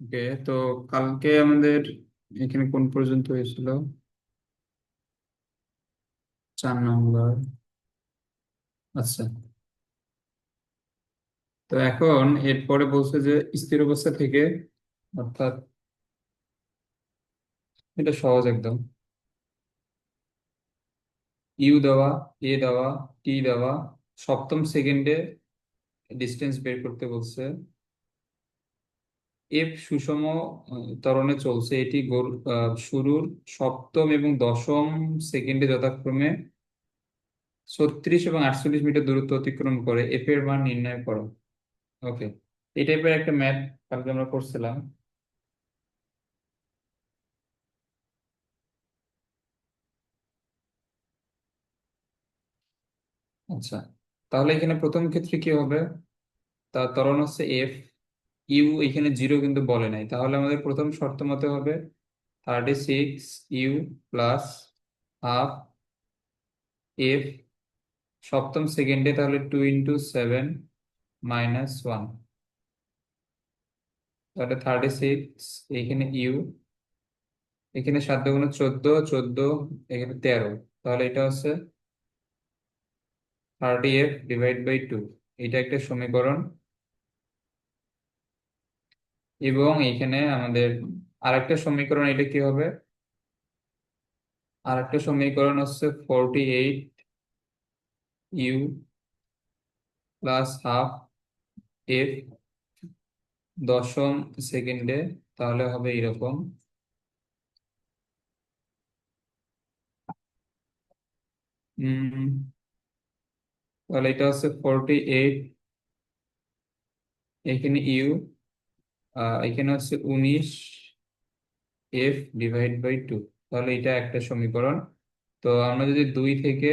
ওকে, তো কালকে আমাদের এখানে কোন পর্যন্ত হয়েছিল? 4 নম্বর। আচ্ছা, তো এখন এরপরে বলছে যে স্থির অবস্থা থেকে, অর্থাৎ এটা সহজ একদম। ইউ দেওয়া, এ দেওয়া, টি দেওয়া, সপ্তম সেকেন্ডে ডিস্টেন্স বের করতে বলছে। এফ সুষম ত্বরণে চলছে, এটি শুরুর সপ্তম এবং দশম সেকেন্ডে যথাক্রমে 36 এবং 48 মিটার দূরত্ব অতিক্রম করে। এফ এর মান নির্ণয় করো। ওকে, এই টাইপের একটা ম্যাথ কালকে আমরা করছিলাম। আচ্ছা, তাহলে এখানে প্রথম ক্ষেত্রে কি হবে? তার ত্বরণ হচ্ছে এফ। ইউ এখানে জিরো কিন্তু বলে নাই, তাহলে আমাদের প্রথম শর্ত মতে হবে 36 ইউ প্লাস হাফ এফ সপ্তম সেকেন্ডে, তাহলে 2 × 7 - 1, তাহলে 36। এখানে ইউ, এখানে 7 × 14, 14, এখানে 13, তাহলে এটা হচ্ছে 30f/2। এটা একটা সমীকরণ। এবং এখানে আমাদের আরেকটা সমীকরণ, এটা কি হবে? আরেকটা সমীকরণ হচ্ছে 48 ইউ প্লাস হাফ এফ দশম সেকেন্ডে, তাহলে হবে এরকম। উম তাহলে এটা হচ্ছে 48, এখানে ইউ, এখানে হচ্ছে 19f/2। তাহলে এটা একটা সমীকরণ। তো আমরা যদি 2 থেকে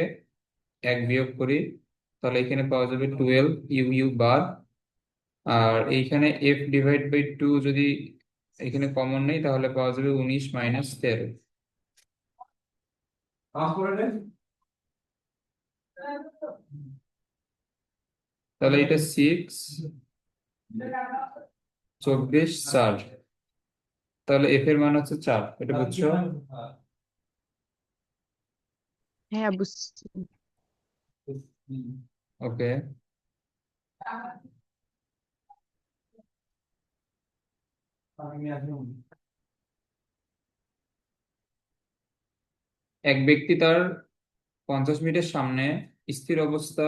1 বিয়োগ করি, তাহলে এখানে পাওয়া যাবে 12, ইউ ইউ বাদ। আর এইখানে f/2 যদি এখানে কমন নেই, তাহলে পাওয়া যাবে 19 - 13। তাহলে এটা 6, 24, 4। তাহলে এফ এর মান হচ্ছে 4, এটা বুঝছো? হ্যাঁ, বুঝছি। ওকে, এক ব্যক্তি তার 50 মিটার সামনে স্থির অবস্থা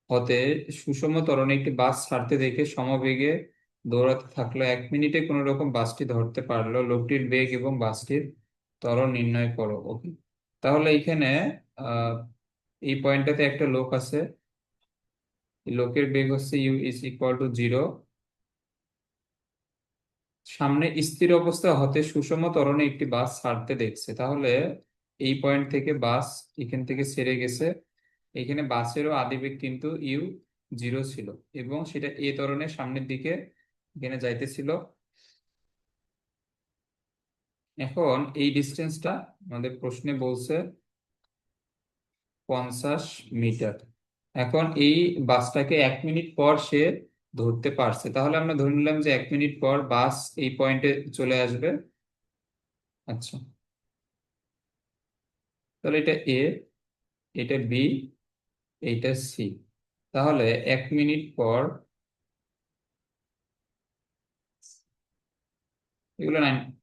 হতে সুষম ত্বরণে একটি বাস ছাড়তে দেখে সমবেগে দৌড়াতে থাকলো। 1 মিনিটে কোন রকম বাসটি ধরতে পারলো। লোকটির বেগ এবং বাসটির ত্বরণ নির্ণয় করো। ওকে, তাহলে এখানে আহ এই পয়েন্টটাতে একটা লোক আছে। এই লোকের বেগ হচ্ছে u = 0। সামনে স্থির অবস্থা হতে সুষম ত্বরণে একটি বাস ছাড়তে দেখছে, তাহলে এই পয়েন্ট থেকে বাস এখান থেকে ছেড়ে গেছে। এখানে বাসেরও আদিবেগ কিন্তু u0 ছিল, এবং সেটা এ ত্বরণের সামনের দিকে এখানে যাইতেছিল। এখন এই ডিস্টেন্সটা আমাদের প্রশ্নে বলছে 50 মিটার। এখন এই বাসটাকে 1 মিনিট পর সে ধরতে পারছে, তাহলে আমরা ধরে নিলাম যে 1 মিনিট পর বাস এই পয়েন্টে চলে আসবে। আচ্ছা, তাহলে এটা এ, এটা বি, এইটা সি। তাহলে 1 মিনিট পর, এগুলো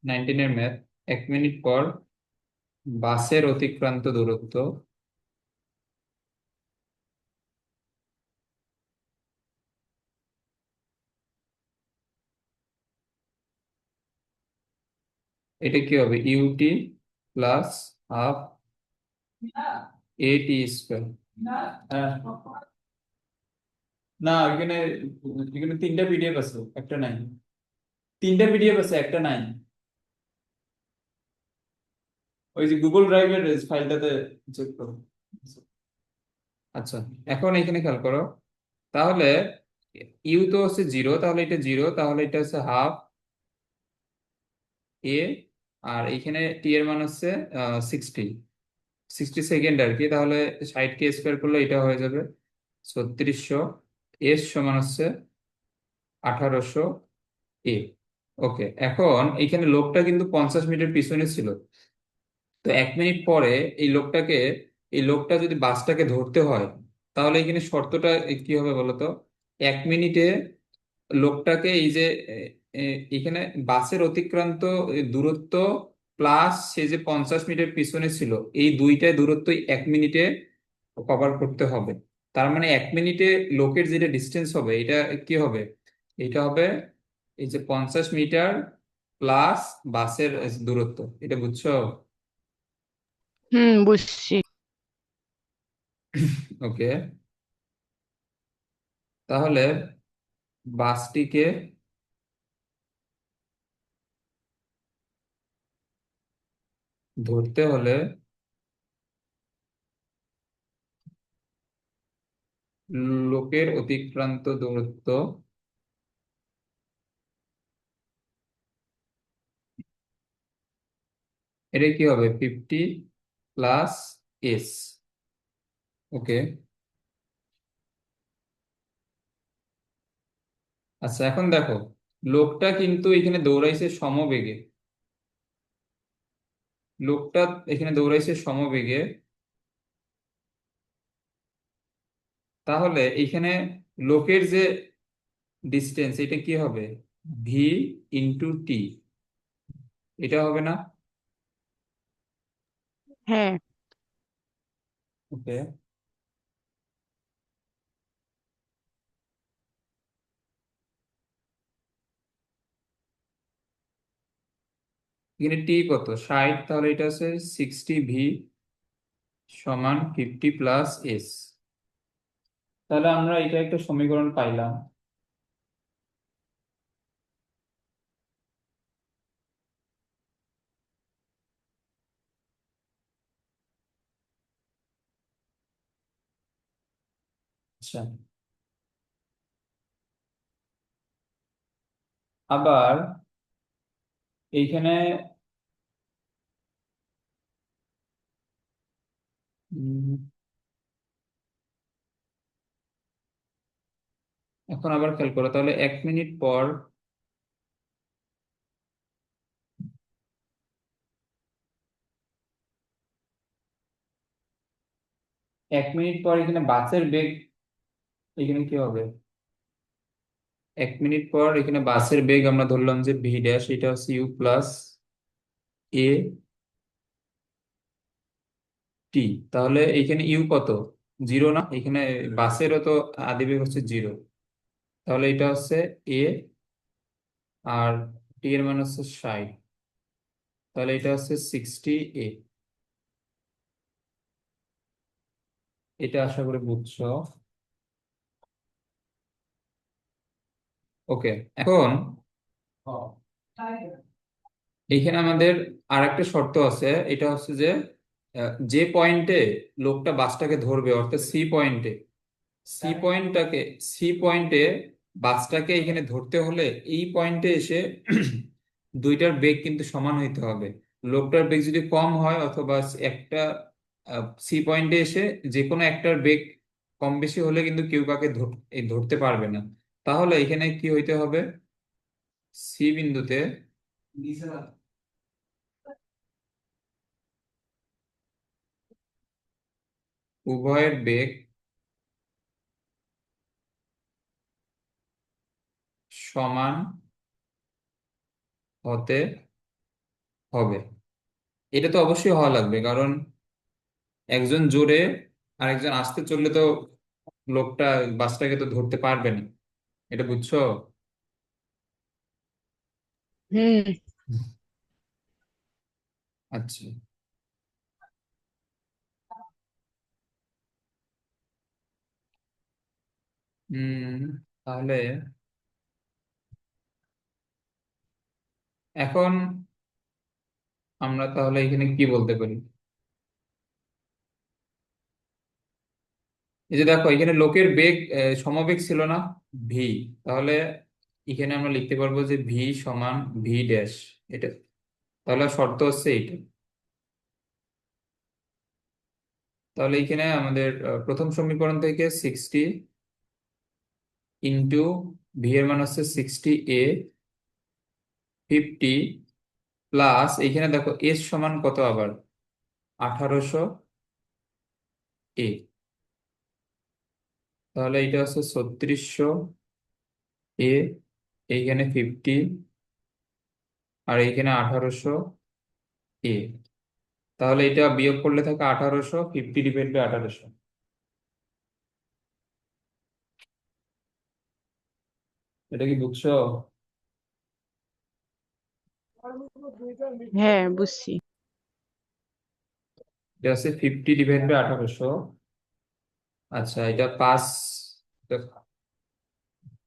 19-এর ম্যাথ। 1 মিনিট পর বাসের অতিক্রান্ত দূরত্ব, এটা কি হবে? U t plus half AT²। না, এখানে এখানে 3টা পিডিএফ আছে, একটা নাই। 3টা পিডিএফ আছে, একটা নাই। ওই যে গুগল ড্রাইভের ফাইলটাতে চেক করো। আচ্ছা, এখন এখানে খেয়াল করো। তাহলে ইউ তো হচ্ছে 0, তাহলে এটা 0, তাহলে এটা হচ্ছে হাফ এ। আর এখানে টি এর মান হচ্ছে 60, 60 সেকেন্ড আর কি। তাহলে 60কে স্কোয়ার করলে এটা হয়ে যাবে 3600। এস সমান হচ্ছে 1800 এ। ওকে, এখন এখানে লোকটা কিন্তু 50 মিটার পিছনে ছিল। তো 1 মিনিট পরে এই লোকটাকে, এই লোকটা যদি বাসটাকে ধরতে হয়, তাহলে এখানে শর্তটা কি হবে বলতো? 1 মিনিটে লোকটাকে এই যে এখানে বাসের অতিক্রান্ত দূরত্ব প্লাস সে যে 50 মিটার পিছনে ছিল, এই দুইটাই দূরত্বই 1 মিনিটে কভার করতে হবে। তার মানে 1 মিনিটে লোকের যেটা ডিস্টেন্স হবে এটা কি হবে? এটা হবে এই যে 50 মিটার প্লাস বাসের দূরত্ব। এটা বুঝছো? হুম, বুঝছি। ওকে, তাহলে বাসটিকে ধরতে হলে লোকের অতিক্রান্ত দূরত্ব, এটা কি হবে? 50 প্লাস এস। ওকে, আচ্ছা এখন দেখো, লোকটা কিন্তু এখানে দৌড়াইছে সমবেগে। লোকটা এখানে দৌড়াইছে সমবেগে, তাহলে এখানে লোকের যে ডিস্টেন্স এটা কি হবে? ভি ইন্টু টি, এটা হবে না? হ্যাঁ। ওকে, এখানে টি কত? 60, তাহলে এটা হচ্ছে 60 ভি সমান 50 প্লাস এস। তাহলে আমরা এটা একটা সমীকরণ পাইলাম। আচ্ছা, আবার এইখানে উম, এখন আবার খেয়াল করো, তাহলে 1 মিনিট পর, 1 মিনিট পর এখানে বাসের বেগ, এখানে কি হবে? 1 মিনিট পর এখানে বাসের বেগ আমরা ধরলাম যে ভি ড্যাশ, এটা হচ্ছে ইউ প্লাস এ টি। তাহলে এখানে ইউ কত? 0 না? এখানে বাসেরও তো আদিবেগ হচ্ছে 0। তাহলে এটা হচ্ছে এ, আর টি এর মান হচ্ছে 60। তাহলে এটা হচ্ছে 60 এ। এটা আশা করি বুঝছো। ওকে, এখন এইখানে আমাদের আরেকটা শর্ত আছে। এটা হচ্ছে যে যে পয়েন্টে লোকটা বাসটাকে ধরবে, অর্থাৎ সি পয়েন্টটাকে, সি পয়েন্টে বাসটাকে এখানে ধরতে হলে এই পয়েন্টে এসে দুইটার বেগ কিন্তু সমান হইতে হবে। লোকটার বেগ যদি কম হয় অথবা একটা সি পয়েন্টে এসে যে কোনো একটার বেগ কম বেশি হলে কিন্তু কেউ কাকে এই ধরতে পারবে না। তাহলে এখানে কি হইতে হবে? সি বিন্দুতে উভয়ের বেগ সমান হতে হবে। এটা তো অবশ্যই হওয়া লাগবে, কারণ একজন জোরে আর একজন আস্তে চললে তো লোকটা বাসটাকে তো ধরতে পারবে না। এটা বুঝছো? হুম। আচ্ছা, হুম, তাহলে এখন আমরা তাহলে এখানে কি বলতে পারি? এই যে দেখো, এখানে লোকের বেগ সমবেগ ছিল না? ভি। তাহলে এখানে আমরা লিখতে পারবো যে ভি সমান ভি ড্যাশ। এটা, তাহলে শর্ত হচ্ছে এইটা। তাহলে এখানে আমাদের প্রথম সমীকরণ থেকে 60 ইন্টু ভি এর মান হচ্ছে 60 এ 50 প্লাস এইখানে দেখো এস সমান কত আবার 1800 এ, তাহলে এটা হচ্ছে 3600 এ, এইখানে 50 আর এইখানে 1800 এ। তাহলে এটা বিয়োগ করলে থাকে 1800, 50/1800। এটা কি বুঝছো? হ্যাঁ, বুঝছি। এটা হচ্ছে 50/1800। আচ্ছা, এটা 5,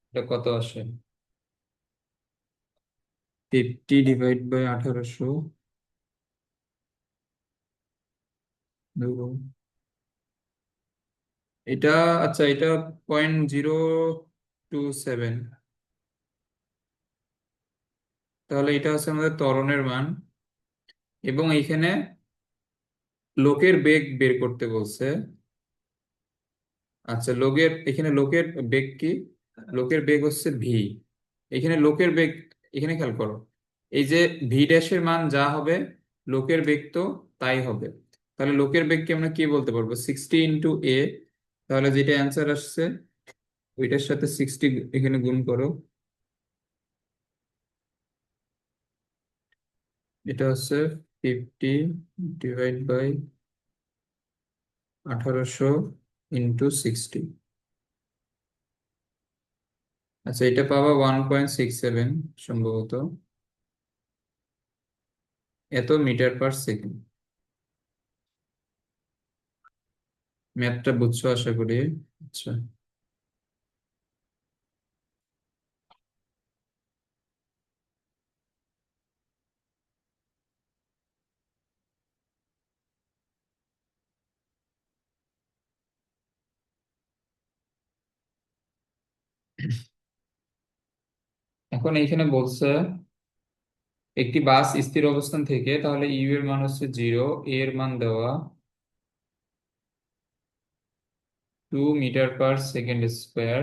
এটা কত আসে? 50/1800 দেখো। এটা, আচ্ছা, এটা 0.027। তাহলে এটা হচ্ছে আমাদের ত্বরণের মান। এবং এইখানে লোকের বেগ বের করতে বলছে। আচ্ছা, এখানে লোকের বেগ কি? লোকের বেগ হচ্ছে ভি। এখানে লোকের বেগ, এখানে খেয়াল করো, এই যে ভি ড্যাশের মান যা হবে, লোকের বেগ তো তাই হবে। তাহলে লোকের বেগকে আমরা কি বলতে পারবো? 60 × এ। তাহলে যেটা অ্যান্সার আসছে ওইটার সাথে 60 এখানে গুণ করো। এটা হচ্ছে 50/1800 × 60। আচ্ছা, এটা পাবা 1.67 সম্ভবত, এত মিটার/সেকেন্ড। ম্যাথটা বুঝছো আশা করি। আচ্ছা, এখন এইখানে বলছে একটি বাস স্থির অবস্থান থেকে, তাহলে ইউ এর মান হচ্ছে 0, এ এর মান দেওয়া 2 মিটার/সেকেন্ড স্কোয়ার,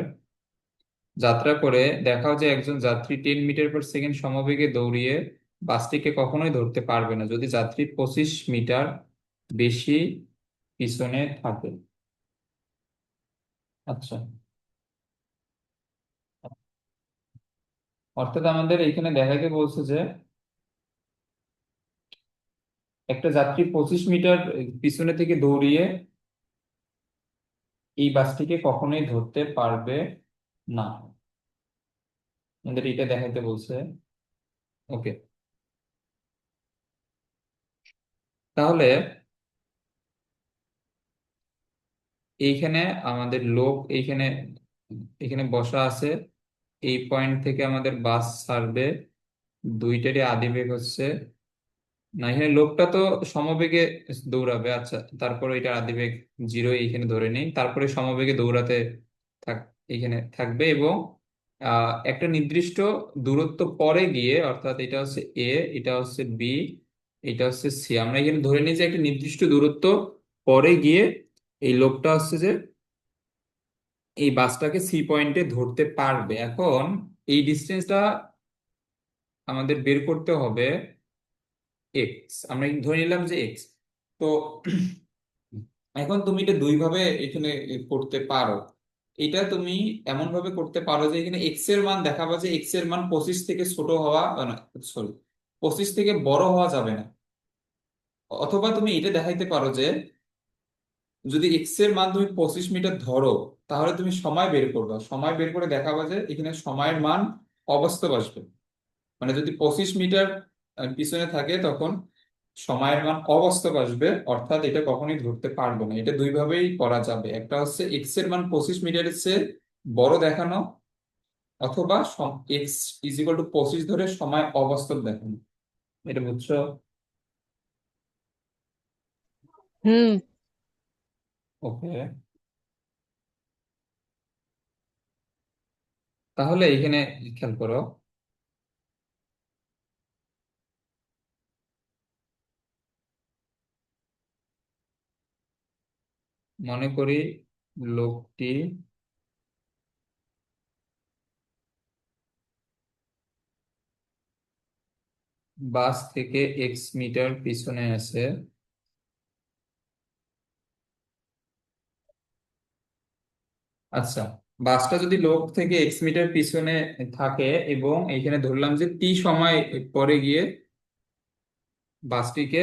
যাত্রা করে দেখাও যে একজন যাত্রী 10 মিটার/সেকেন্ড সমবেগে দৌড়িয়ে বাসটিকে কখনোই ধরতে পারবে না যদি যাত্রী 25 মিটার বেশি পিছনে থাকে। আচ্ছা, অর্থাৎ আমাদের এখানে দেখাকে বলছে যে একটা যাত্রী 25 মিটার পিছনে থেকে দৌড়িয়ে এই বাসটিকে কখনোই ধরতে পারবে না, আমাদের এটা দেখাতে বলছে। ওকে, তাহলে এইখানে আমাদের লোক এইখানে এখানে বসা আছে। এই পয়েন্ট থেকে আমাদের বাস ছাড়বে, দুইটারই আদিবেগ হচ্ছে, না এখানে লোকটা তো সমবেগে দৌড়াবে। আচ্ছা, তারপরে এটা আদিবেগ 0 এইখানে ধরে নেই, তারপরে সমবেগে দৌড়াতে থাক এখানে থাকবে এবং একটা নির্দিষ্ট দূরত্ব পরে গিয়ে, অর্থাৎ এটা হচ্ছে এ, এটা হচ্ছে বি, এটা হচ্ছে সি, আমরা এখানে ধরে নিই যে একটা নির্দিষ্ট দূরত্ব পরে গিয়ে এই লোকটা হচ্ছে যে এই বাসটাকে সি পয়েন্টে ধরতে পারবে। এখন এই ডিস্টেন্সটা আমাদের বের করতে হবে এক্স, আমরা ধরে নিলাম যে এক্স। তো এখন তুমি এটা দুই ভাবে এখানে করতে পারো। এটা তুমি এমন ভাবে করতে পারো যে এখানে এক্স এর মান দেখাবা যে এক্স এর মান 25 থেকে ছোট হওয়া, না সরি, 25 থেকে বড় হওয়া যাবে না। অথবা তুমি এটা দেখাইতে পারো যে যদি এক্স এর মান তুমি 25 মিটার ধরো, তাহলে তুমি সময় বের করবে, সময় বের করে দেখাবা যে এখানে সময়ের মান অবাস্তব আসবে। মানে যদি 25 মিটার পিছনে থাকে তখন সময়ের মান অবাস্তব আসবে, অর্থাৎ এটা কখনোই ধরতে পারবো না। এটা দুই ভাবেই করা যাবে, একটা হচ্ছে এক্স এর মান 25 মিটারের চেয়ে বড় দেখানো, অথবা এক্স ইজ ইকুয়াল টু 25 ধরে সময় অবাস্তব দেখানো। এটা বুঝছো? হুম। ওকে, তাহলে এখানে খেয়াল করো, মনে করি লোকটি বাস থেকে এক্স মিটার পিছনে আছে। আচ্ছা, বাসটা যদি লোক থেকে এক্স মিটার পিছনে থাকে এবং এখানে ধরলাম যে টি সময় পরে গিয়ে বাসটিকে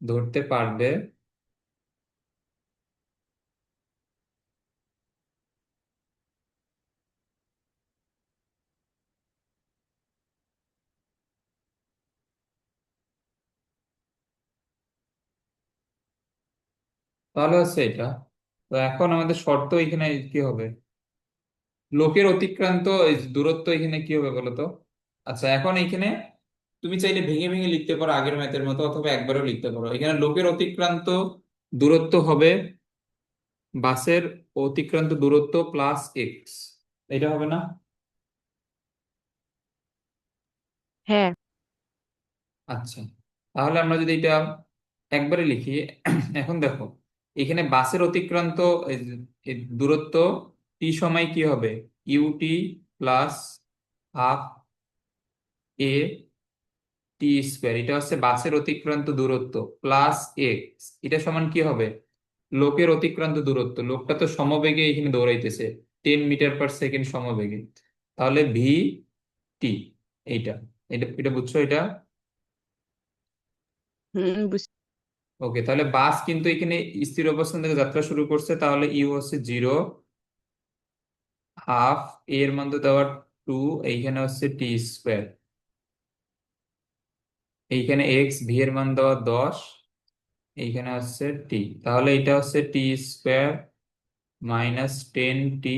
ধরতে পারবে, তাহলে হচ্ছে এটা। তো এখন আমাদের শর্ত এখানে কি হবে? লোকের অতিক্রান্ত এই যে দূরত্ব এখানে কি হবে বলো তো? আচ্ছা, এখন এখানে তুমি চাইলে ভেঙে ভেঙে লিখতে পারো আগের ম্যাথের মতো, অথবা একবারও লিখতে পারো। এখানে লোকের অতিক্রান্ত দূরত্ব হবে বাসের অতিক্রান্ত দূরত্ব প্লাস এক্স, এটা হবে না? হ্যাঁ। আচ্ছা, তাহলে আমরা যদি এটা একবারে লিখি এখন দেখো, এখানে বাসের অতিক্রান্ত এই দূরত্ব টি সময় কি হবে? U t plus half A T square, এটা হচ্ছে বাসের অতিক্রান্ত দূরত্ব প্লাস এক্স, এটা সমান কি হবে? লোকের অতিক্রান্ত দূরত্ব, লোকটা তো সমবেগে এখানে দৌড়াইতেছে 10 মিটার পার সেকেন্ড সমবেগে, তাহলে ভি টি, এইটা, এটা এটা বুঝছো এটা? বুঝছি। ওকে, তাহলে বাস কিন্তু এখানে স্থির অবস্থান থেকে যাত্রা শুরু করছে, তাহলে ইউ হচ্ছে 0, হাফ এর মান তো দেওয়ার 2, এইখানে হচ্ছে টি স্কোয়ার, এইখানে এক্স ভি এর মান দেওয়া 10, এইখানে হচ্ছে টি, তাহলে এটা হচ্ছে টি স্কোয়ার মাইনাস 10 টি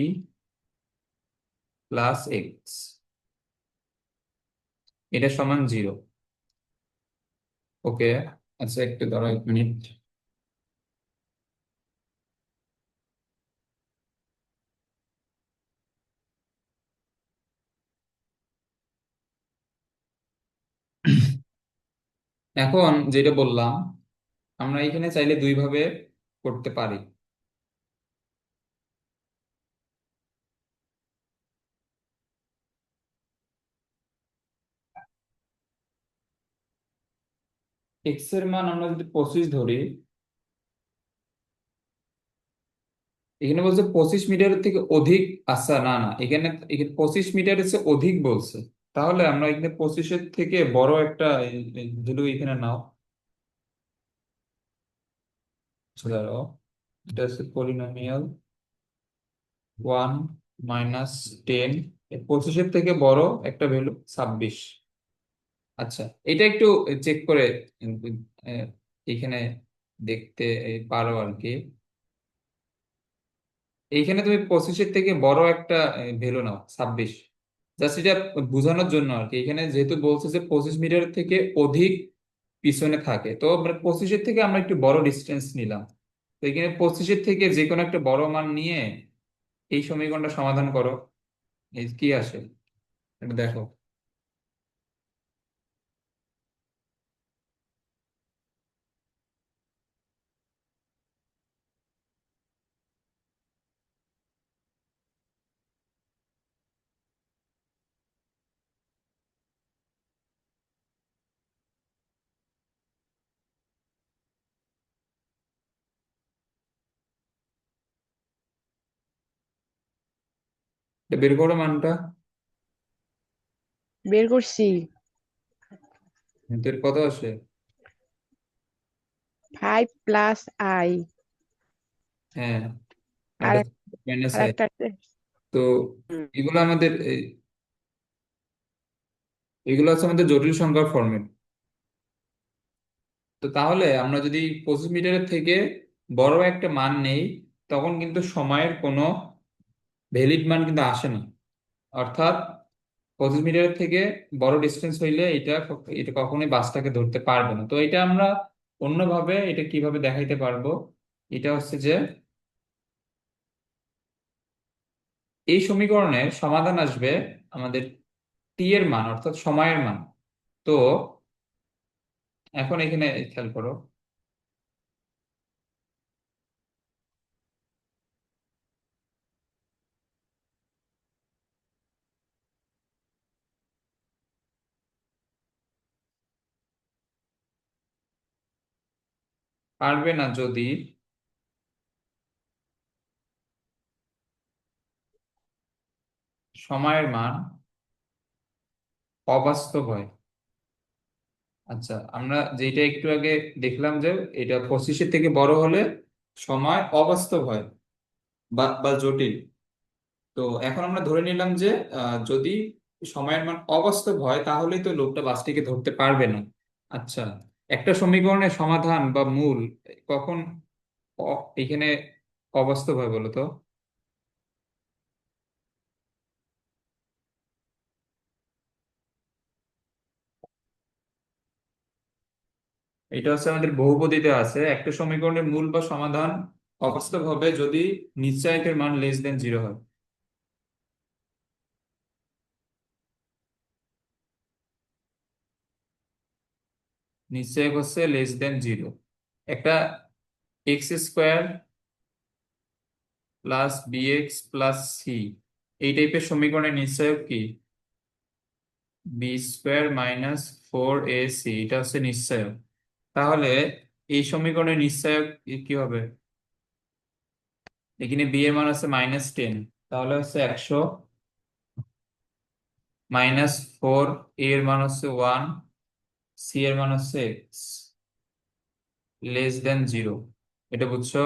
প্লাস এক্স, এটা সমান 0। ওকে, আচ্ছা একটু দাঁড়াও 1 মিনিট। এখন যেটা বললাম, আমরা এখানে চাইলে দুই ভাবে করতে পারি। এক্স এর মান আমরা যদি 25 ধরি, এখানে বলছে 25 মিটারের থেকে অধিক। আচ্ছা, না না, এখানে এখানে 25 মিটারের চেয়ে অধিক বলছে, তাহলে আমরা এখানে 25-এর থেকে বড় একটা ভ্যালু এখানে নাও। ধরো এটা হচ্ছে পলিনোমিয়াল 1 - 10, 25-এর থেকে বড় একটা ভ্যালু 26। আচ্ছা, এটা একটু চেক করে আহ, এখানে দেখতে পারো আর কি। এইখানে তুমি 25-এর থেকে বড় একটা ভ্যালু নাও 26, জাস্ট এটা বোঝানোর জন্য আর কি। এখানে যেহেতু বলছে যে 25 মিটার থেকে অধিক পিছনে থাকে, তো মানে 25-এর থেকে আমরা একটু বড় ডিস্টেন্স নিলাম। তো এখানে 25-এর থেকে যে কোনো একটা বড় মান নিয়ে এই সমীকরণটা সমাধান করো, এই কি আসে এটা দেখো। এটা বের করো মানটা। বের করছি। এর কত আসে? 5 + i। হ্যাঁ, আর এটা এক- মাইনাস আর আই। একটা আছে। তো হুম, এগুলো আমাদের এগুলো হচ্ছে আমাদের জটিল সংখ্যার ফরম্যাট। তো তাহলে আমরা যদি 25 মিটারের থেকে বড় একটা মান নেই, তখন কিন্তু সময়ের কোনো ভ্যালিড মান কিন্তু আসে না। অর্থাৎ 25 মিটারের থেকে বড় ডিস্টেন্স হইলে এটা এটা কখনোই বাসটাকে ধরতে পারবে না। তো এটা আমরা অন্যভাবে এটা কিভাবে দেখাইতে পারবো, এটা হচ্ছে যে এই সমীকরণের সমাধান আসবে আমাদের টি এর মান অর্থাৎ সময়ের মান। তো এখন এখানে খেয়াল করো, পারবে না যদি সময়ের মান অবাস্তব হয়। আচ্ছা, আমরা যেটা একটু আগে দেখলাম যে এটা 25-এর থেকে বড় হলে সময় অবাস্তব হয় বা বা জটিল। তো এখন আমরা ধরে নিলাম যে যদি সময়ের মান অবাস্তব হয় তাহলেই তো লোকটা বাসটিকে ধরতে পারবে না। আচ্ছা, একটা সমীকরণের সমাধান বা মূল কখন এখানে অবাস্তব হয় বলো তো? এটা হচ্ছে আমাদের বহুপদীতে আছে, একটা সমীকরণের মূল বা সমাধান অবাস্তব হবে যদি নিশ্চয়কের মান লেস দেন জিরো হয়। নিশ্চয়ক হচ্ছে লেস দেন জিরো। একটা x² plus bx plus C, এই টাইপের সমীকরণের নিশ্চয়ক কি? b² - 4ac, এটা হচ্ছে নিশ্চয়ক। তাহলে এই সমীকরণের নিশ্চয়ক কি হবে? এখানে বি এর মান হচ্ছে -10, তাহলে হচ্ছে 100, -4, এর মান হচ্ছে 1, সি এর মান হচ্ছে এক্স, লেস দেন জিরো। এটা বুঝছো?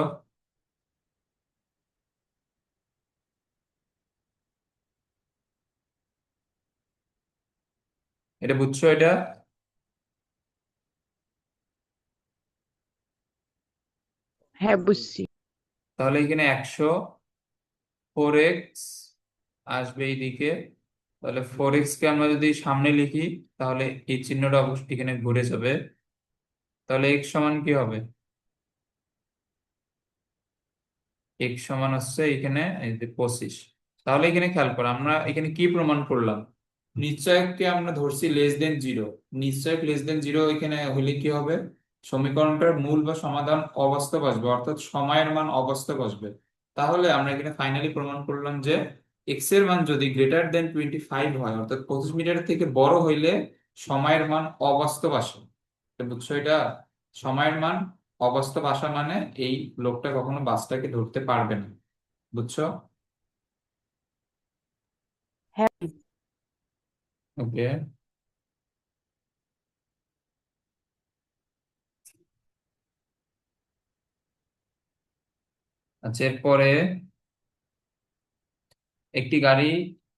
এটা বুঝছো এটা? হ্যাঁ, বুঝছি। তাহলে এখানে 4x আসবে এইদিকে। তাহলে 4x কে আমরা যদি সামনে লিখি তাহলে এই চিহ্নটা অবশ্যই এখানে ঘুরে যাবে। তাহলে x সমান কি হবে? x সমান হচ্ছে এখানে এই যে 25। তাহলে এখানে খেয়াল করো, আমরা এখানে কি প্রমাণ করলাম? নিশ্চয়ককে আমরা ধরছি লেস দেন জিরো। নিশ্চয়ক লেস দেন জিরো এখানে হলে কি হবে? সমীকরণটার মূল বা সমাধান অবাস্তব আসবে, অর্থাৎ সময়ের মান অবাস্তব আসবে। তাহলে আমরা এখানে ফাইনালি প্রমাণ করলাম যে এক্স এর মান যদি গ্রেটার দেন 25 হয়, অর্থাৎ 25 মিটার থেকে বড় হইলে সময়ের মান অবাস্তব আসে। তো বুঝছো এটা? সময়ের মান অবাস্তব আসা মানে এই লোকটা কখনো বাসটাকে ধরতে পারবে না। বুঝছো? হ্যাঁ। ওকে। আচ্ছা, এরপরে একটি গাড়ি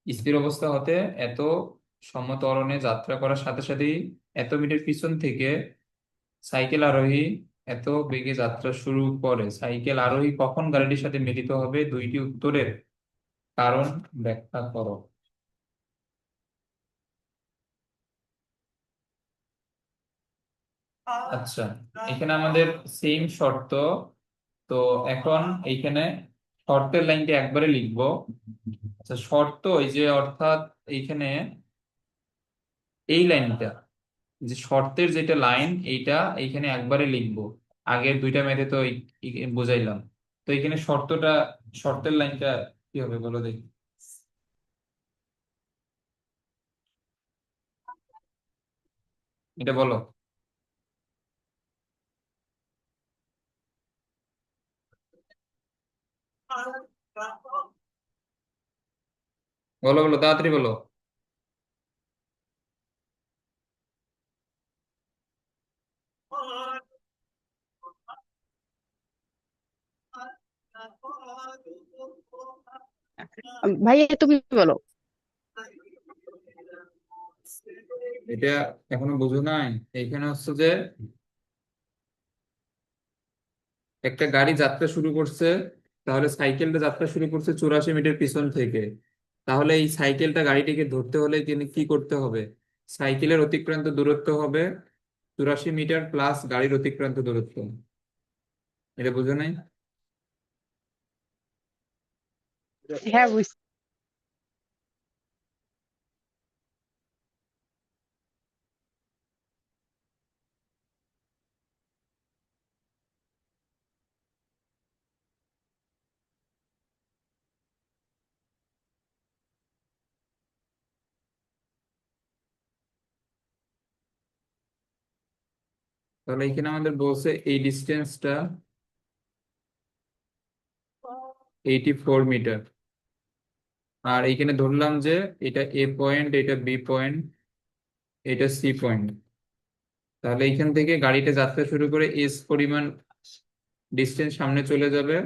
স্থির অবস্থা হতে এত সমতরণে যাত্রা করার সাথে সাথেই এত মিটার পিছন থেকে সাইকেল আরোহী এত বেগে যাত্রা শুরু করে, সাইকেল আরোহী কখন গাড়িটির সাথে মিলিত হবে? দুইটি উত্তরের কারণ ব্যাখ্যা করো। আচ্ছা, এখানে আমাদের সেম শর্ত। তো এখন এইখানে শর্তের লাইনটি একবারে লিখবো। আচ্ছা, শর্ত এই যে অর্থাৎ এইখানে এই লাইনটা, যে শর্তের যেটা লাইন এইটা এইখানে একবারে লিখবো। আগের দুইটা মেথে তো বুঝাইলাম। তো এখানে শর্তের লাইনটা কি হবে বলো দেখি। এটা বলো। বলো বলো, তাড়াতাড়ি বলো। ভাইয়া, তুমি বলো। এটা এখনো বুঝো নাই? এখানে হচ্ছে যে একটা গাড়ি যাত্রা শুরু করছে, তাহলে সাইকেলটা যাত্রা শুরু করছে 84 মিটার পিছন থেকে। তাহলে এই সাইকেলটা গাড়িটিকে ধরতে হলে তিনি কি করতে হবে? সাইকেলের অতিক্রান্ত দূরত্ব হবে 84 মিটার প্লাস গাড়ির অতিক্রান্ত দূরত্ব। এটা বুঝো নাই? হ্যাঁ, বুঝছি। তাহলে এখানে আমাদের বলছে এই ডিস্টেন্সটা 84 মিটার। আর এখানে ধরলাম যে এটা এ পয়েন্ট, এটা বি পয়েন্ট, এটা সি পয়েন্ট। তাহলে এখান থেকে গাড়িটা যাত্রা শুরু করে এস পরিমাণ ডিস্টেন্স সামনে চলে যাবে।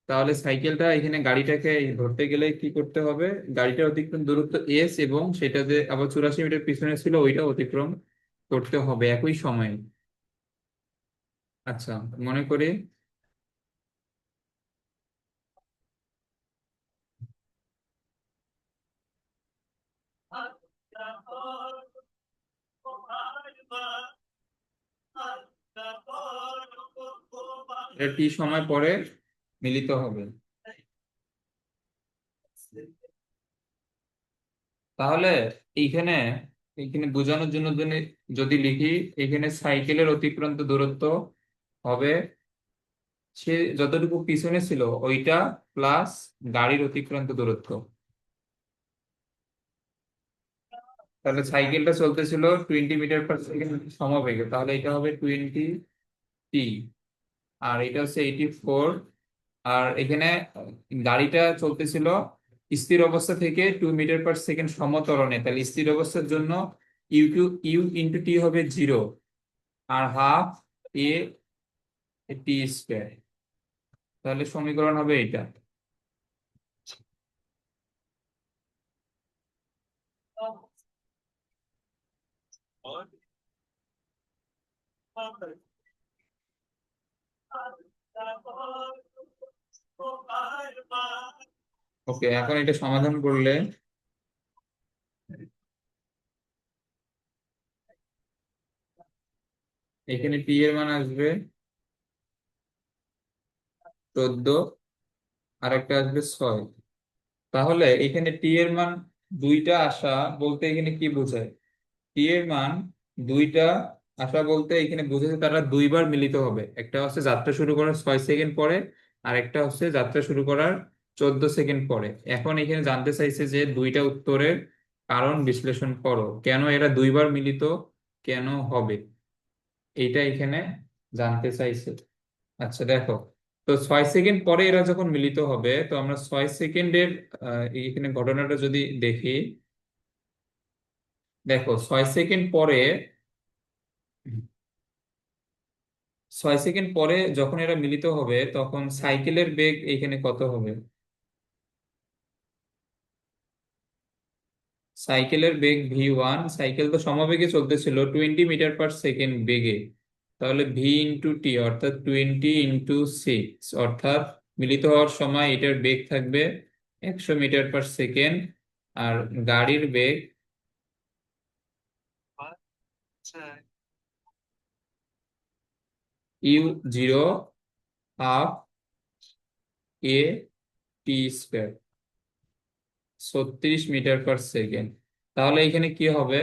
তাহলে সাইকেলটা এখানে গাড়িটাকে ধরতে গেলে কি করতে হবে? গাড়িটার অতিক্রম দূরত্ব এস, এবং সেটা যে আবার 84 মিটার পিছনে ছিল ওইটা অতিক্রম করতে হবে একই সময়ে। আচ্ছা, মনে করি এটা টি সময় পরে মিলিত হবে। তাহলে এইখানে এইখানে বোঝানোর জন্য যদি লিখি, এখানে সাইকেলের অতিক্রান্ত দূরত্ব হবে সে যতটুকু পিছনে ছিল ওইটা প্লাস গাড়ির অতিক্রান্ত দূরত্ব। তাহলে সাইকেলটা চলতেছিল 20 মিটার পার সেকেন্ড সমবেগে, তাহলে এটা হবে 20 টি। আর এটা হচ্ছে 84। আর এখানে গাড়িটা চলতেছিল স্থির অবস্থা থেকে 2 মিটার পার সেকেন্ড সমত্বরণে, তাহলে স্থির অবস্থার জন্য ইউ ইন্টু টি হবে 0, আর হাফ এ টি স্কোয়ার। তাহলে সমীকরণ হবে এটা। ওকে, এখন এটা সমাধান করলে এখানে টি এর মান আসবে 14, আর একটা আসবে 6। তাহলে এখানে টি এর মান দুইটা আসা বলতে এখানে কি বোঝায়? টি এর মান দুইটা আসা বলতে এখানে বোঝাচ্ছে তারা দুইবার মিলিত হবে। একটা হচ্ছে যাত্রা শুরু করার 6 সেকেন্ড পরে, আর একটা হচ্ছে যাত্রা শুরু করার 14 সেকেন্ড পরে। এখন এখানে জানতে চাইছে যে দুইটা উত্তরের কারণ বিশ্লেষণ করো, কেন এরা দুইবার মিলিত কেন হবে, এইটা এখানে জানতে চাইছে। আচ্ছা দেখো, তো 6 সেকেন্ড পরে এরা যখন মিলিত হবে, তো আমরা 6 সেকেন্ডের এখানে ঘটনাটা যদি দেখি, দেখো 6 সেকেন্ড পরে, 6 সেকেন্ড পরে যখন এরা মিলিত হবে তখন সাইকেলের বেগ এখানে কত হবে? সাইকেলের বেগ V1, সাইকেল তো সমবেগে চলতেছিল 20 মিটার পার সেকেন্ড বেগে। তাহলে V ইন্টু টি অর্থাৎ 20 × 6, অর্থাৎ মিলিত হওয়ার সময় এটার বেগ থাকবে 100 মিটার পার সেকেন্ড। আর গাড়ির বেগ U0 half A T square, 36 metre per second. তাহলে এখানে কি হবে?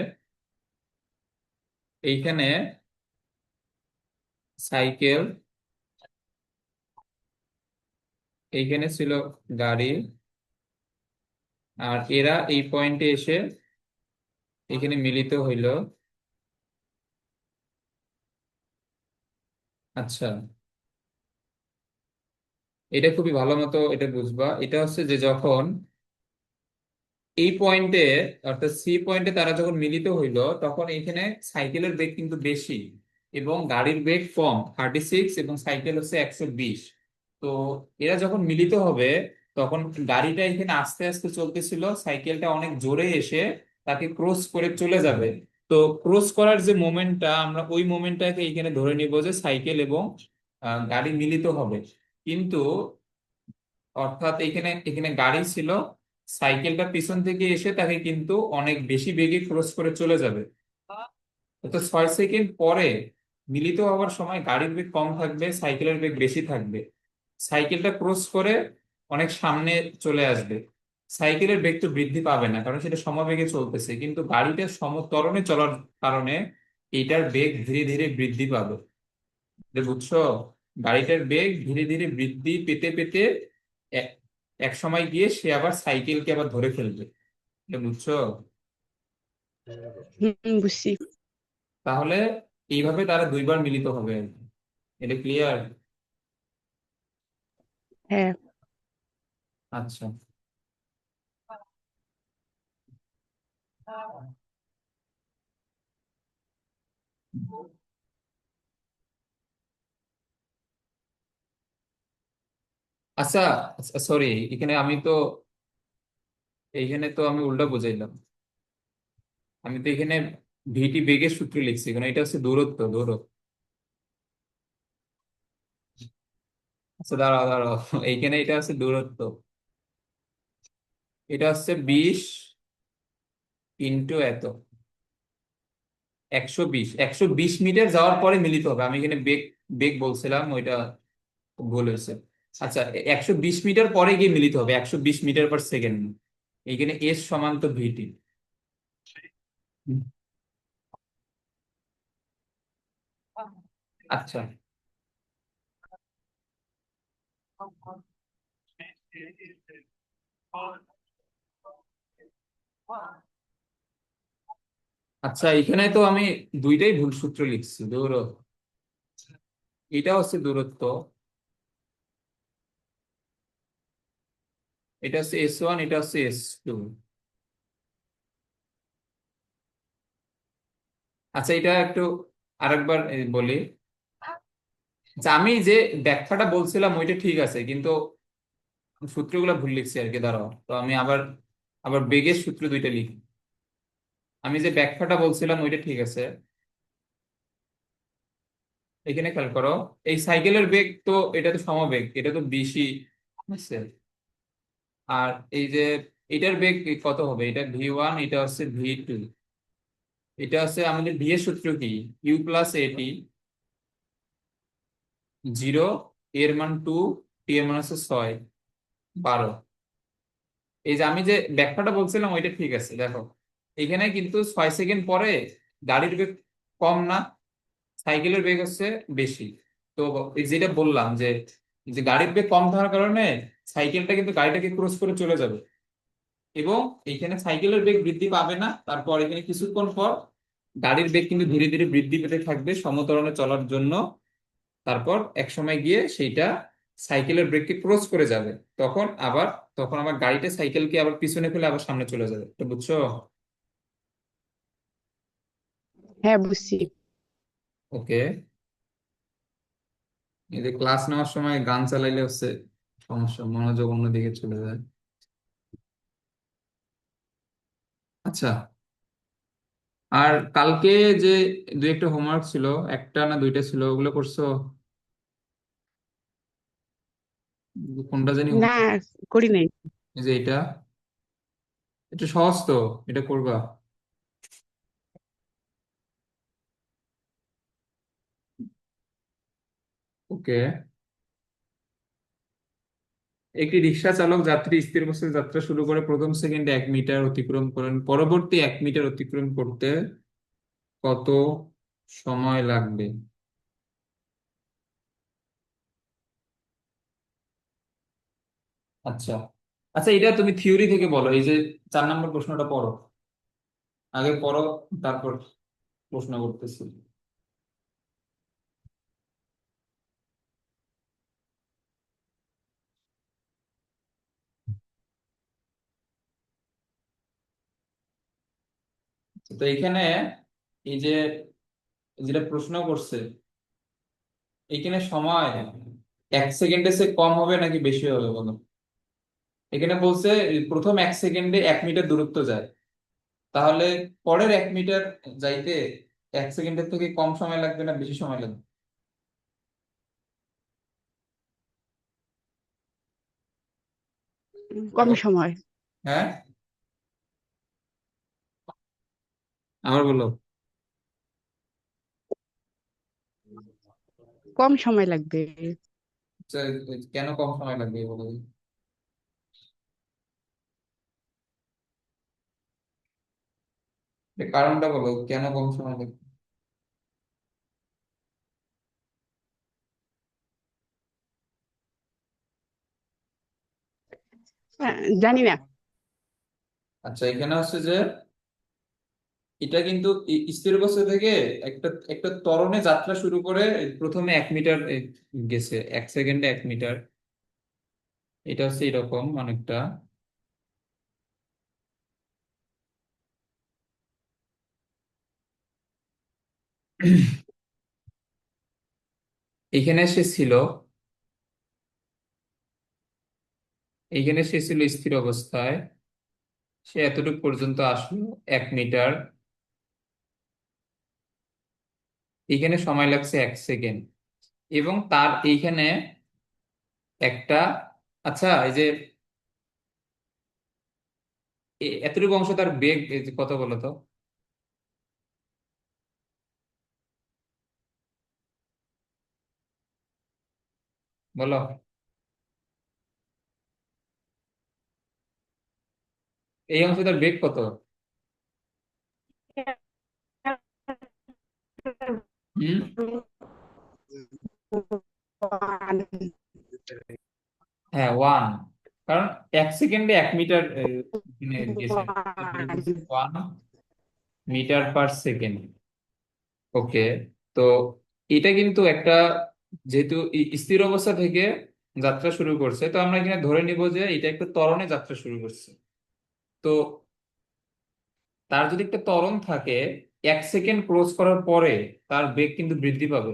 এইখানে সাইকেল, এইখানে ছিল গাড়ি, আর এরা এই পয়েন্টে এসে এখানে মিলিত হইল। আচ্ছা, এটা খুবই ভালো মতো এটা বুঝবা। এটা হচ্ছে যে যখন এই পয়েন্টে অর্থাৎ সি পয়েন্টে তারা যখন মিলিত হইল, তখন এখানে সাইকেলের বেগ কিন্তু বেশি এবং গাড়ির বেগ কম, 36, এবং সাইকেল হচ্ছে 120। তো এরা যখন মিলিত হবে তখন গাড়িটা এখানে আস্তে আস্তে চলতেছিল, সাইকেলটা অনেক জোরে এসে তাকে ক্রস করে চলে যাবে। তো ক্রস করার যে মোমেন্টটা, আমরা ওই মোমেন্টটাকে এখানে ধরে নিব যে সাইকেল এবং গাড়ি মিলিত হবে। কিন্তু অর্থাৎ এখানে এখানে গাড়ি ছিল, সাইকেলটা পিছন থেকে এসে তাকে কিন্তু অনেক বেশি বেগে ক্রস করে চলে যাবে। তো 6 সেকেন্ড পরে মিলিত হওয়ার সময় গাড়ির বেগ কম থাকবে, সাইকেলের বেগ বেশি থাকবে। সাইকেলটা ক্রস করে অনেক সামনে চলে আসবে। সাইকেলের বেগ তো বৃদ্ধি পাবে না কারণ সেটা সমবেগে চলতেছে, কিন্তু গাড়িটা সমত্বরণে চলার কারণে এটার বেগ ধীরে ধীরে বৃদ্ধি পাবে। এটা বুঝছো? গাড়িটার বেগ ধীরে ধীরে বৃদ্ধি পেতে পেতে এক এক সময় গিয়ে সে আবার সাইকেলকে আবার ধরে ফেলবে। এটা বুঝছো? বুঝছি। তাহলে এইভাবে তারা দুইবার মিলিত হবে আর কি। এটা ক্লিয়ার? হ্যাঁ। আচ্ছা। আচ্ছা, সরি, এখানে আমি তো এইখানে তো আমি উল্টা বুঝাইলাম। আমি তো এখানে ভিটি বেগের সূত্র লিখছি, কারণ এটা হচ্ছে দূরত্ব, দূরত্ব। আচ্ছা, দাঁড়াও দাঁড়াও, এইখানে এটা হচ্ছে দূরত্ব। এটা হচ্ছে 20 এত 120 যাওয়ার পরে মিলিত হবে। আমি এখানে বেগ বেগ বলছিলাম, ওইটা ভুল হয়েছে। আচ্ছা, 120 পরে গিয়ে মিলিত হবে, 120 মিটার/সেকেন্ড। এইখানে এস সমান তো ভিটি। আচ্ছা। আচ্ছা, এখানে তো আমি দুইটাই ভুল সূত্র লিখছি। এটা হচ্ছে দূরত্ব, এটা হচ্ছে S1, এটা হচ্ছে S2। আচ্ছা, এটা একটু আরেকবার বলি, যে আমি যে ব্যাখ্যাটা বলছিলাম ওইটা ঠিক আছে, কিন্তু সূত্রগুলো ভুল লিখছি আর কি। দাঁড়াও, তো আমি আবার আবার বেগের সূত্র দুইটা লিখি। আমি যে ব্যাখ্যাটা বলছিলাম ওইটা ঠিক আছে। এখানে খেয়াল করো, এই সাইকেলের বেগ তো, এটা তো সমবেগ, এটা তো বেশি আছে। আর এই যে এটার বেগ কত হবে, এটা V1, এটা হচ্ছে V2। এটা হচ্ছে আমাদের ভি এর সূত্র কি, U+AT, 0, এর মান 2, টি এর মান হচ্ছে 6, 12। এই যে আমি যে ব্যাখ্যাটা বলছিলাম ওইটা ঠিক আছে, দেখো এখানে কিন্তু 6 সেকেন্ড পরে গাড়ির বেগ কম না, সাইকেলের বেগ হচ্ছে বেশি। তো এই যেটা বললাম যে যে গাড়ির বেগ কম থাকার কারণে সাইকেলটা কিন্তু গাড়িটাকে ক্রস করে চলে যাবে, এবং এইখানে সাইকেলের বেগ বৃদ্ধি পাবে না। তারপর এখানে কিছুক্ষণ পর গাড়ির বেগ কিন্তু ধীরে ধীরে বৃদ্ধি পেতে থাকবে সমতরণে চলার জন্য। তারপর এক সময় গিয়ে সেইটা সাইকেলের ব্রেককে ক্রস করে যাবে। তখন আবার গাড়িটা সাইকেলকে আবার পিছনে ফেলে আবার সামনে চলে যাবে। তো বুঝছো? হ্যাঁ, বুঝছি। ওকে। এই যে ক্লাস নেওয়ার সময় গান চালাইলে হচ্ছে সমস্যা, মনোযোগ অন্যদিকে চলে যায়। আচ্ছা, আর কালকে যে দুই একটা হোমওয়ার্ক ছিল, একটা না দুইটা ছিল, ওগুলো করছো? কোনটা জানি না, করি নাই। এই যে এটা, একটু সহজ তো, এটা করবা। ওকে। একটি রিক্সা চালক যাত্রী স্থির অবস্থায় যাত্রা শুরু করে প্রথম সেকেন্ডে 1 মিটার অতিক্রম করেন, পরবর্তী 1 মিটার অতিক্রম করতে কত সময় লাগবে? আচ্ছা। আচ্ছা, এটা তুমি থিওরি থেকে বলো, এই যে 4 নম্বর প্রশ্নটা পড়ো, আগে পড়ো, তারপর প্রশ্ন করতেছি। তো এখানে এই যে যেটা প্রশ্ন করছে, এখানে সময় 1 সেকেন্ডের চেয়ে কম হবে নাকি বেশি হবে বলো? এখানে বলছে প্রথম 1 সেকেন্ডে 1 মিটার দূরত্ব যায়, তাহলে পরের 1 মিটার যাইতে 1 সেকেন্ডের থেকে কম সময় লাগবে না বেশি সময় লাগবে? কম দেখো। সময়। হ্যাঁ, আবার বলো। কম সময় লাগবে। আচ্ছা, কেন কম সময় লাগবে বলো দেখি। এর কারণটা বলো, কেন কম সময় লাগবে? হ্যাঁ, জানি না। আচ্ছা, এখানে হচ্ছে যে এটা কিন্তু স্থির অবস্থা থেকে একটা একটা ত্বরণে যাত্রা শুরু করে প্রথমে 1 মিটার গেছে, 1 সেকেন্ডে 1 মিটার। এটা হচ্ছে এরকম অনেকটা। এখানে সে ছিল, এইখানে সে ছিল স্থির অবস্থায়, সে এতটুকু পর্যন্ত আসলো 1 মিটার। এখানে সময় লাগছে 1 সেকেন্ড, এবং তার এইখানে একটা, আচ্ছা এই যে এতটুকু অংশ তার বেগ এই যে কত বলো তো? বলো, এই অংশ তার বেগ কত? হুম। হ্যাঁ, 1। কারণ 1 সেকেন্ডে 1 মিটার গেছে। 1 মিটার পার সেকেন্ড। ওকে। তো এটা কিন্তু একটা, যেহেতু স্থির অবস্থা থেকে যাত্রা শুরু করছে, তো আমরা এখানে ধরে নিব যে এটা একটা ত্বরণে যাত্রা শুরু করছে। তো তার যদি একটা ত্বরণ থাকে, 1 সেকেন্ড ক্রস করার পরে তার বেগ কিন্তু বৃদ্ধি পাবে।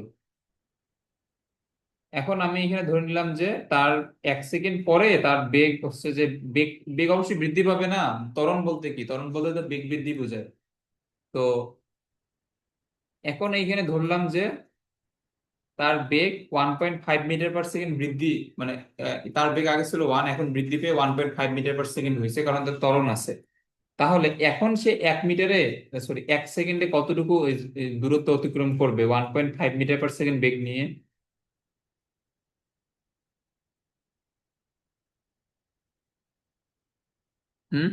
এখন আমি এখানে ধরে নিলাম যে তার 1 সেকেন্ড পরে তার বেগ হচ্ছে যে, বেগ বেগ অবশ্যই বৃদ্ধি পাবে না। ত্বরণ বলতে কি, ত্বরণ বলতে তো বেগ বৃদ্ধি বোঝায়। তো এখন এইখানে ধরলাম যে তার বেগ 1.5 মিটার পার সেকেন্ড বৃদ্ধি, মানে তার বেগ আগে ছিল 1, এখন বৃদ্ধি পেয়ে 1.5 মিটার পার সেকেন্ড হয়েছে, কারণ তার ত্বরণ আছে। তাহলে এখন সে 1 মিটারে, সরি 1 সেকেন্ডে কতটুকু এই দূরত্ব অতিক্রম করবে 1.5 মিটার পার সেকেন্ড বেগ নিয়ে? হুম।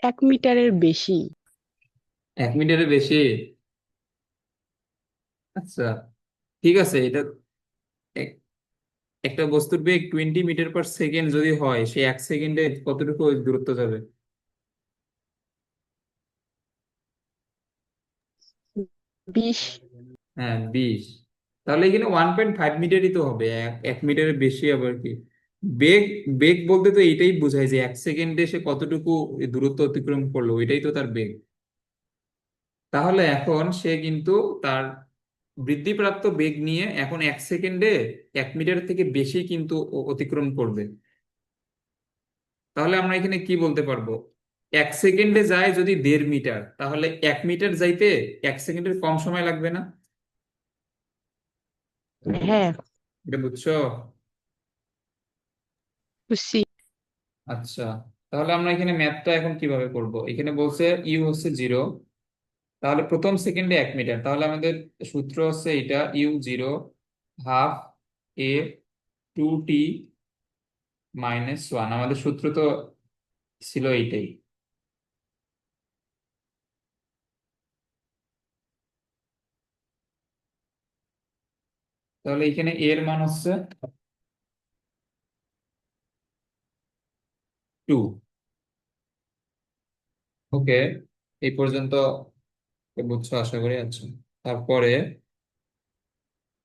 1 মিটারের বেশি। 1 মিটারের বেশি? আচ্ছা, ঠিক আছে। এটা এক- একটা বস্তুর বেগ 20 মিটার পার সেকেন্ড যদি হয়, সে 1 সেকেন্ডে কতটুকু দূরত্ব যাবে? 20। হ্যাঁ, 20। তাহলে এখানে 1.5 মিটারই তো হবে, 1 মিটারের বেশি আবার কি? বেগ, বেগ বলতে তো এইটাই বোঝায় যে 1 সেকেন্ডে সে কতটুকু দূরত্ব অতিক্রম করলো, এটাই তো তার বেগ। তাহলে এখন সে কিন্তু তার বৃদ্ধিপ্রাপ্ত বেগ নিয়ে এখন 1 সেকেন্ডে 1 মিটার থেকে বেশি কিন্তু অতিক্রম করবে। তাহলে আমরা এখানে কি বলতে পারবো? 1 সেকেন্ডে যায় যদি 1.5 মিটার, তাহলে 1 মিটার যাইতে 1 সেকেন্ডের কম সময় লাগবে না? হ্যাঁ, এটা বুঝছো? বুঝছি। আচ্ছা, তাহলে আমরা এখানে ম্যাথটা এখন কিভাবে করব? এখানে বলছে ইউ হচ্ছে 0, তাহলে প্রথম সেকেন্ডে 1 মিটার, তাহলে আমাদের সূত্র হচ্ছে এটা, U0 ½ A 2t আমাদের সূত্র তো ছিল এইটাই। তাহলে এখানে এর মান হচ্ছে 2। ওকে, এই পর্যন্ত বুঝছো আশা করি। আচ্ছা, তারপরে